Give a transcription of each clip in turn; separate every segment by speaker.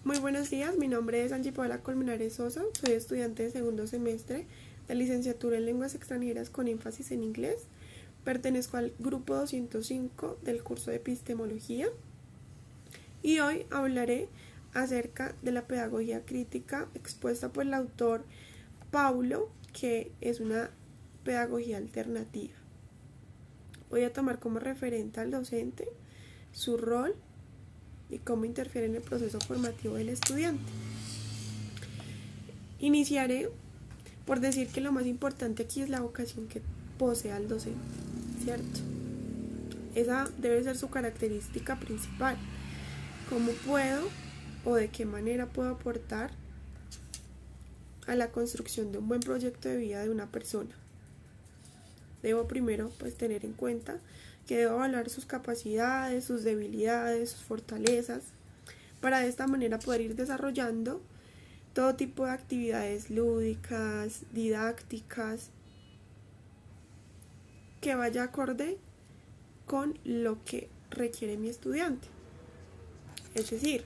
Speaker 1: Muy buenos días, mi nombre es Angie Paola Colmenares Sosa, soy estudiante de segundo semestre de licenciatura en lenguas extranjeras con énfasis en inglés. Pertenezco al grupo 205 del curso de epistemología y hoy hablaré acerca de la pedagogía crítica expuesta por el autor Paulo, que es una pedagogía alternativa. Voy a tomar como referente al docente, su rol y cómo interfiere en el proceso formativo del estudiante. Iniciaré por decir que lo más importante aquí es la vocación que posea el docente, ¿cierto? Esa debe ser su característica principal. ¿Cómo puedo o de qué manera puedo aportar a la construcción de un buen proyecto de vida de una persona? Debo primero tener en cuenta que debo evaluar sus capacidades, sus debilidades, sus fortalezas, para de esta manera poder ir desarrollando todo tipo de actividades lúdicas, didácticas, que vaya acorde con lo que requiere mi estudiante. Es decir,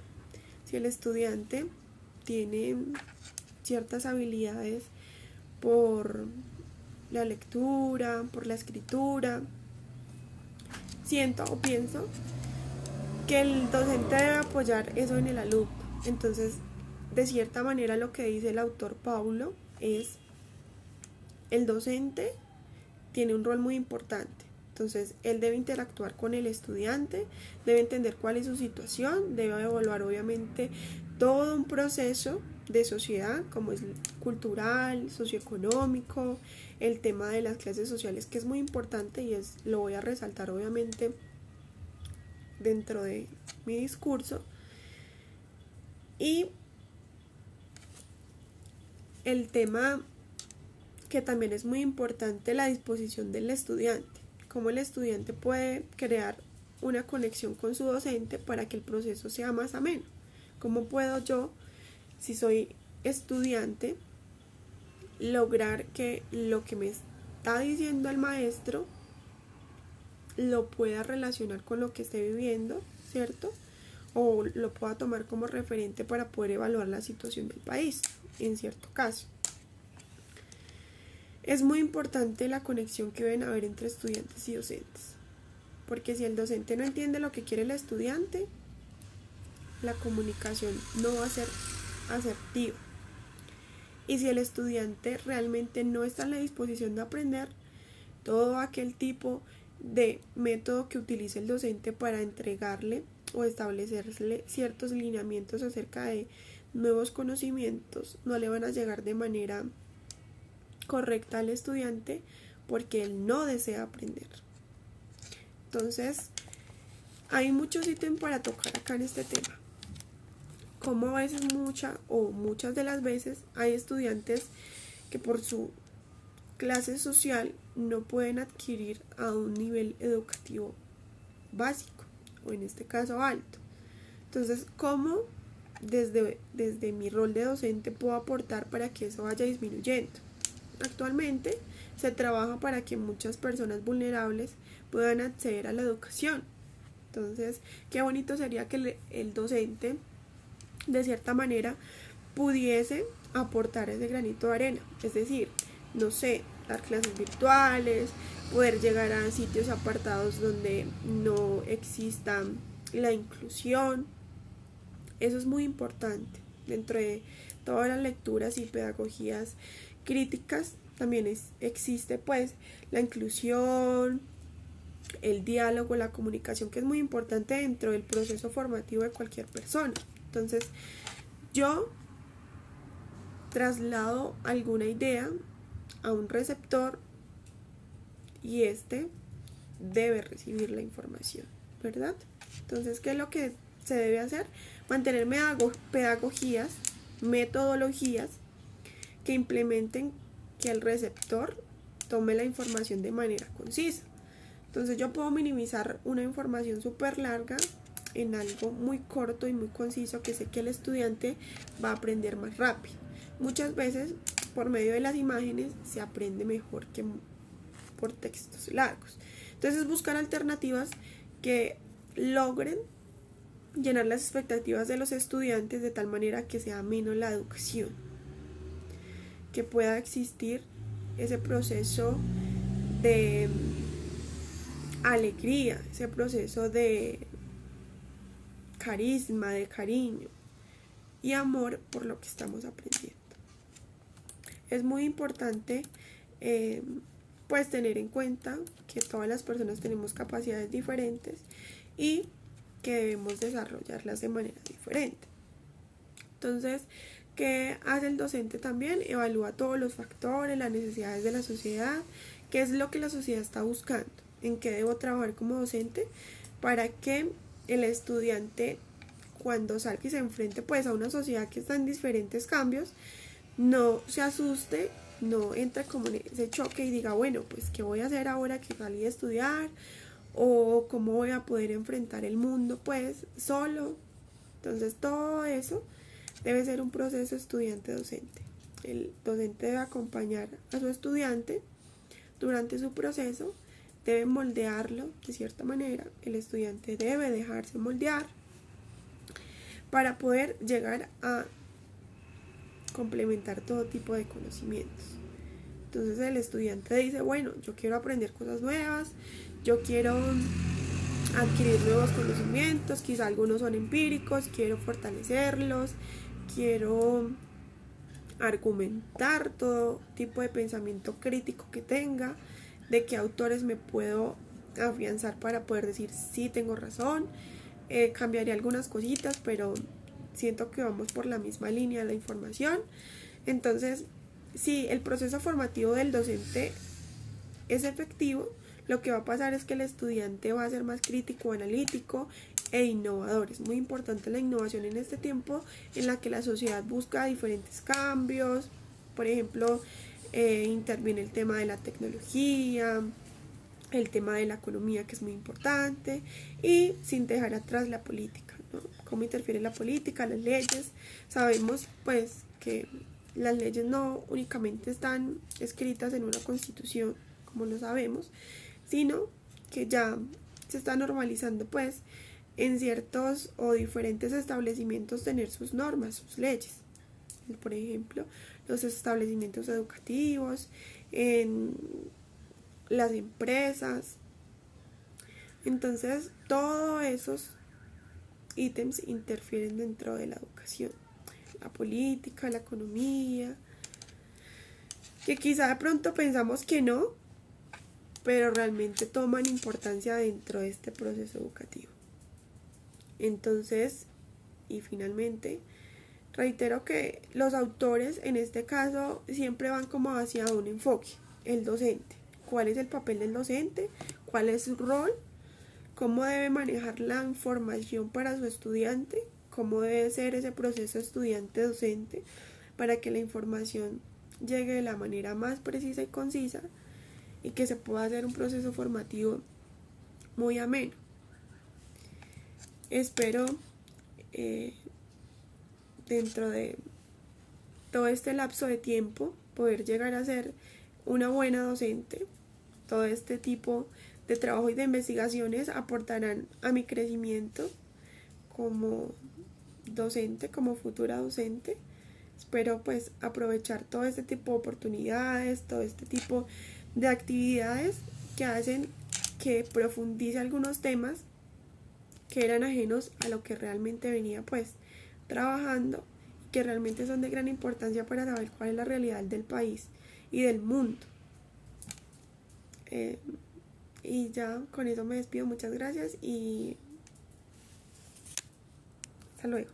Speaker 1: si el estudiante tiene ciertas habilidades por la lectura, por la escritura, siento o pienso que el docente debe apoyar eso en el alumno. Entonces, de cierta manera, lo que dice el autor Paulo es: el docente tiene un rol muy importante. Entonces, él debe interactuar con el estudiante, debe entender cuál es su situación, debe evaluar obviamente todo un proceso de sociedad, como es cultural, socioeconómico, el tema de las clases sociales, que es muy importante y lo voy a resaltar obviamente dentro de mi discurso. Y el tema que también es muy importante, la disposición del estudiante, cómo el estudiante puede crear una conexión con su docente para que el proceso sea más ameno. ¿Cómo puedo yo, si soy estudiante, lograr que lo que me está diciendo el maestro lo pueda relacionar con lo que esté viviendo, ¿cierto? O lo pueda tomar como referente para poder evaluar la situación del país, en cierto caso. Es muy importante la conexión que deben haber entre estudiantes y docentes, porque si el docente no entiende lo que quiere el estudiante, la comunicación no va a ser asertiva. Y si el estudiante realmente no está en la disposición de aprender, todo aquel tipo de método que utilice el docente para entregarle o establecerle ciertos lineamientos acerca de nuevos conocimientos no le van a llegar de manera correcta al estudiante, porque él no desea aprender. Entonces, hay muchos ítems para tocar acá en este tema. Como a veces muchas de las veces hay estudiantes que por su clase social no pueden adquirir a un nivel educativo básico, o en este caso alto. Entonces, ¿cómo desde mi rol de docente puedo aportar para que eso vaya disminuyendo? Actualmente se trabaja para que muchas personas vulnerables puedan acceder a la educación. Entonces, qué bonito sería que el docente, de cierta manera, pudiese aportar ese granito de arena. Es decir, no sé, dar clases virtuales, poder llegar a sitios apartados donde no exista la inclusión. Eso es muy importante. Dentro de todas las lecturas y pedagogías críticas también existe la inclusión, el diálogo, la comunicación, que es muy importante dentro del proceso formativo de cualquier persona. Entonces, yo traslado alguna idea a un receptor y este debe recibir la información, ¿verdad? Entonces, ¿qué es lo que se debe hacer? Mantener pedagogías, metodologías que implementen que el receptor tome la información de manera concisa. Entonces, yo puedo minimizar una información súper larga en algo muy corto y muy conciso que sé que el estudiante va a aprender más rápido. Muchas veces, por medio de las imágenes, se aprende mejor que por textos largos. Entonces, buscar alternativas que logren llenar las expectativas de los estudiantes de tal manera que sea menos la educación, que pueda existir ese proceso de alegría, ese proceso de carisma, de cariño y amor por lo que estamos aprendiendo. Es muy importante pues tener en cuenta que todas las personas tenemos capacidades diferentes y que debemos desarrollarlas de manera diferente. Entonces, ¿qué hace el docente también? Evalúa todos los factores, las necesidades de la sociedad, qué es lo que la sociedad está buscando, en qué debo trabajar como docente para que el estudiante, cuando salga y se enfrente pues a una sociedad que está en diferentes cambios, no se asuste, no entre como en ese choque y diga, bueno, pues ¿qué voy a hacer ahora que salí a estudiar? O cómo voy a poder enfrentar el mundo pues solo. Entonces todo eso debe ser un proceso estudiante-docente. El docente debe acompañar a su estudiante durante su proceso, debe moldearlo de cierta manera, el estudiante debe dejarse moldear para poder llegar a complementar todo tipo de conocimientos. Entonces el estudiante dice, bueno, yo quiero aprender cosas nuevas, yo quiero adquirir nuevos conocimientos, quizá algunos son empíricos, quiero fortalecerlos, quiero argumentar todo tipo de pensamiento crítico que tenga, de qué autores me puedo afianzar para poder decir sí tengo razón, cambiaría algunas cositas, pero siento que vamos por la misma línea de la información. Entonces, si el proceso formativo del docente es efectivo, lo que va a pasar es que el estudiante va a ser más crítico, analítico e innovador. Es muy importante la innovación en este tiempo en la que la sociedad busca diferentes cambios. Por ejemplo, interviene el tema de la tecnología, el tema de la economía, que es muy importante, y sin dejar atrás la política, ¿no? Cómo interfiere la política, las leyes. Sabemos pues que las leyes no únicamente están escritas en una constitución, como lo sabemos, sino que ya se está normalizando pues en ciertos o diferentes establecimientos tener sus normas, sus leyes. Por ejemplo, los establecimientos educativos, en las empresas. Entonces, todos esos ítems interfieren dentro de la educación. La política, la economía, que quizá de pronto pensamos que no, pero realmente toman importancia dentro de este proceso educativo. Entonces, y finalmente, reitero que los autores en este caso siempre van como hacia un enfoque, el docente. ¿Cuál es el papel del docente? ¿Cuál es su rol? ¿Cómo debe manejar la información para su estudiante? ¿Cómo debe ser ese proceso estudiante-docente para que la información llegue de la manera más precisa y concisa y que se pueda hacer un proceso formativo muy ameno? Espero dentro de todo este lapso de tiempo poder llegar a ser una buena docente. Todo este tipo de trabajo y de investigaciones aportarán a mi crecimiento como docente, como futura docente. Espero pues aprovechar todo este tipo de oportunidades, todo este tipo de actividades que hacen que profundice algunos temas que eran ajenos a lo que realmente venía pues trabajando, que realmente son de gran importancia para saber cuál es la realidad del país y del mundo. Y ya con eso me despido. Muchas gracias y hasta luego.